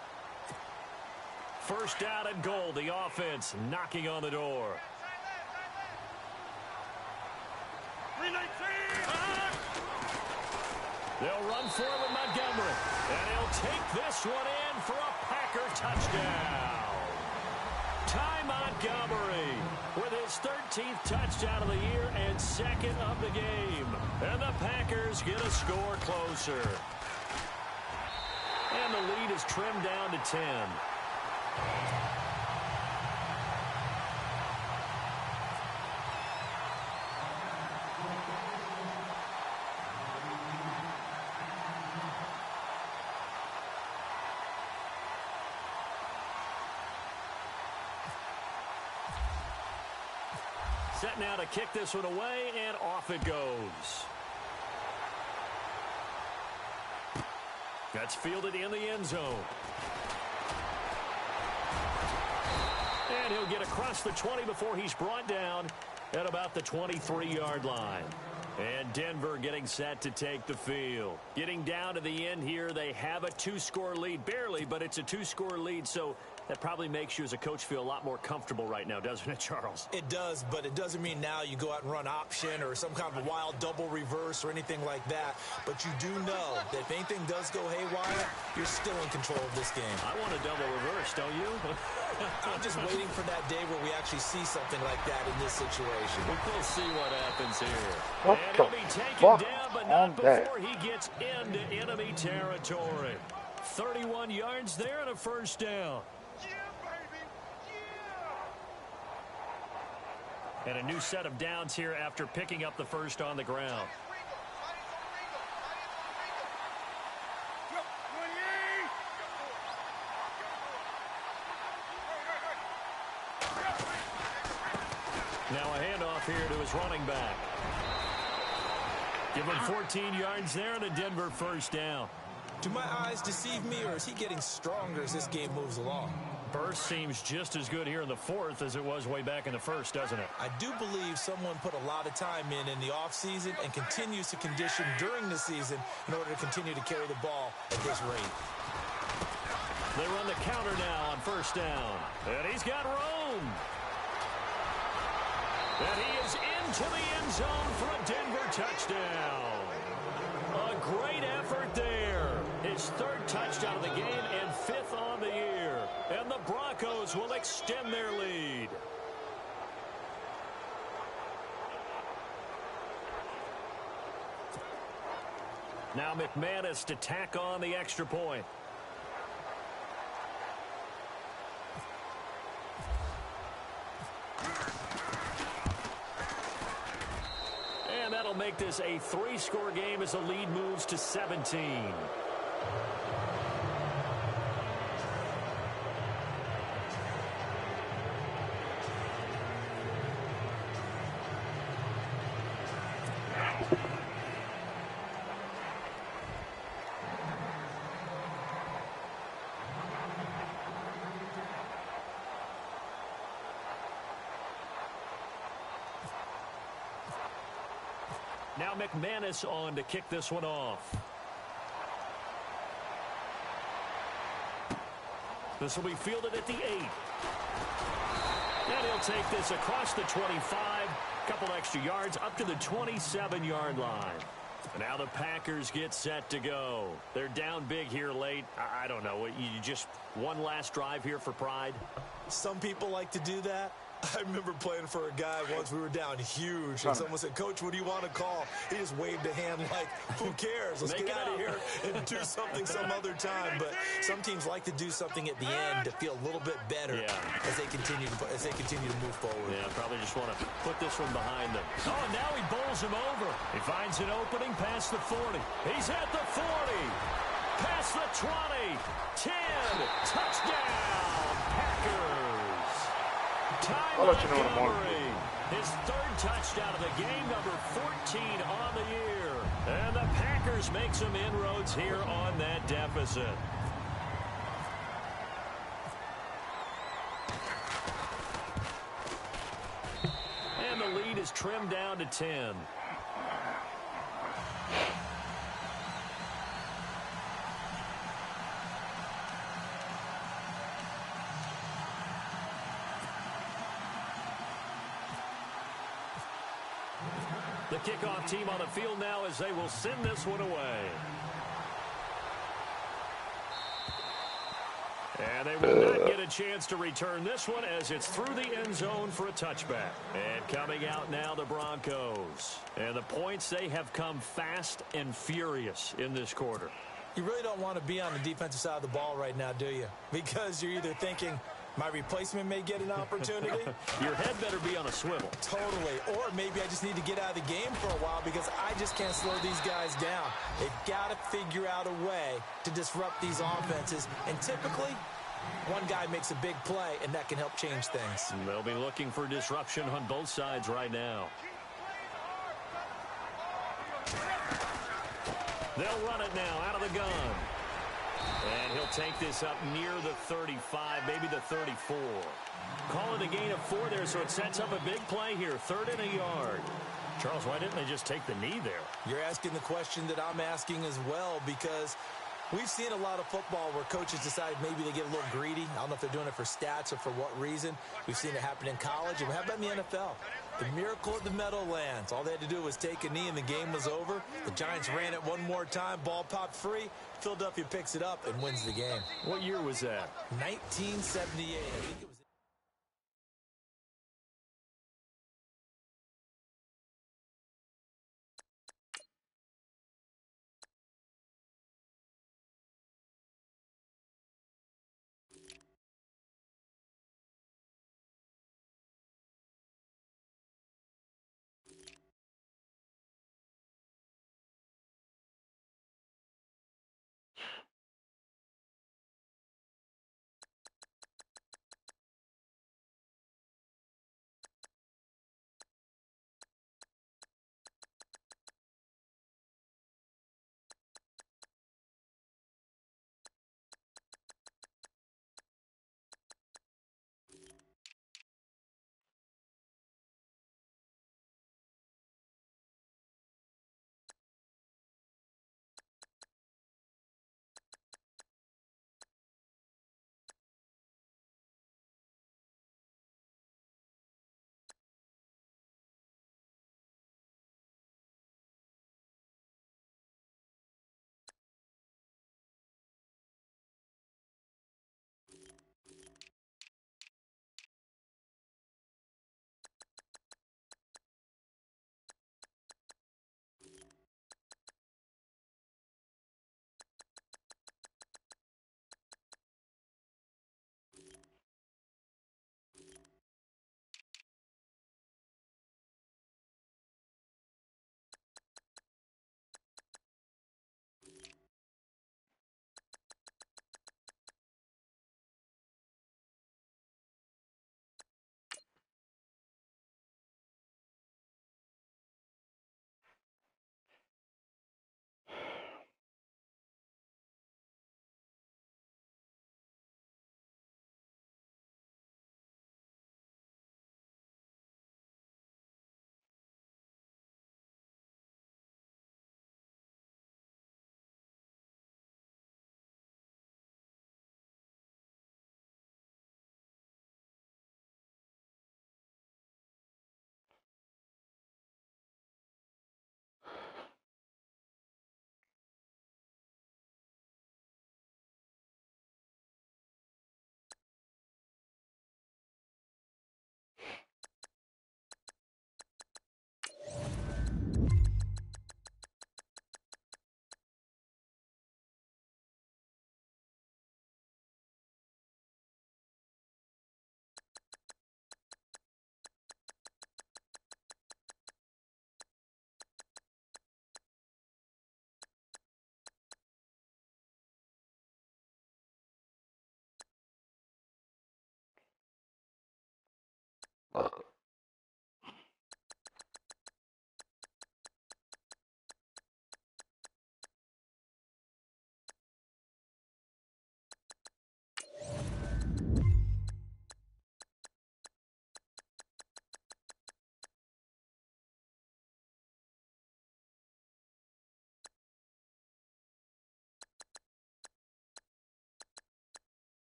1st down and goal. The offense knocking on the door. They'll run for it with Montgomery. And he'll take this one in for a Packer touchdown. Ty Montgomery with his 13th touchdown of the year and second of the game. And the Packers get a score closer. And the lead is trimmed down to 10. Set now to kick this one away, and off it goes. That's fielded in the end zone. And he'll get across the 20 before he's brought down at about the 23-yard line. And Denver getting set to take the field. Getting down to the end here, they have a two-score lead. Barely, but it's a two-score lead, so that probably makes you as a coach feel a lot more comfortable right now, doesn't it, Charles? It does, but it doesn't mean now you go out and run option or some kind of a wild double reverse or anything like that. But you do know that if anything does go haywire, you're still in control of this game. I want a double reverse, don't you? I'm just waiting for that day where we actually see something like that in this situation. We'll see what happens here. What and the he'll be taken fuck down, but on not that? before he gets into enemy territory. 31 yards there and a first down. And a new set of downs here after picking up the first on the ground. Now a handoff here to his running back. Give him 14 yards there and a Denver first down. Do my eyes deceive me, or is he getting stronger as this game moves along? Burst seems just as good here in the fourth as it was way back in the first, doesn't it? I do believe someone put a lot of time in the offseason and continues to condition during the season in order to continue to carry the ball at this rate. They run the counter now on first down. And he's got room. And he is into the end zone for a Denver touchdown. A great effort there. His third touchdown of the game and fifth on the year. And the Broncos will extend their lead. Now McManus to tack on the extra point. And that'll make this a three-score game as the lead moves to 17. Now McManus on to kick this one off. This will be fielded at the 8. And he'll take this across the 25. A couple extra yards up to the 27-yard line. And now the Packers get set to go. They're down big here late. I don't know. You just one last drive here for pride? Some people like to do that. I remember playing for a guy once. We were down huge, and someone said, "Coach, what do you want to call?" He just waved a hand like, "Who cares? Let's get out of here and do something some other time." But some teams like to do something at the end to feel a little bit better as they continue to move forward. Yeah, probably just want to put this one behind them. Oh, and now he bowls him over. He finds an opening past the 40. He's at the 40. Past the 20. 10. Touchdown, Packers. I'll let you know in the morning. His third touchdown of the game, number 14 on the year. And the Packers make some inroads here on that deficit. And the lead is trimmed down to 10. The kickoff team on the field now as they will send this one away. And they will not get a chance to return this one as it's through the end zone for a touchback. And coming out now, the Broncos. And the points, they have come fast and furious in this quarter. You really don't want to be on the defensive side of the ball right now, do you? Because you're either thinking, my replacement may get an opportunity. Your head better be on a swivel. Totally. Or maybe I just need to get out of the game for a while because I just can't slow these guys down. They've got to figure out a way to disrupt these offenses. And typically, one guy makes a big play, and that can help change things. They'll be looking for disruption on both sides right now. They'll run it now out of the gun. And he'll take this up near the 35, maybe the 34. Call it a gain of 4 there, so it sets up a big play here. 3rd and a yard. Charles, why didn't they just take the knee there? You're asking the question that I'm asking as well, because we've seen a lot of football where coaches decide maybe they get a little greedy. I don't know if they're doing it for stats or for what reason. We've seen it happen in college. And how about in the NFL? The miracle of the Meadowlands. All they had to do was take a knee and the game was over. The Giants ran it one more time. Ball popped free. Philadelphia picks it up and wins the game. What year was that? 1978. I think it was.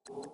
you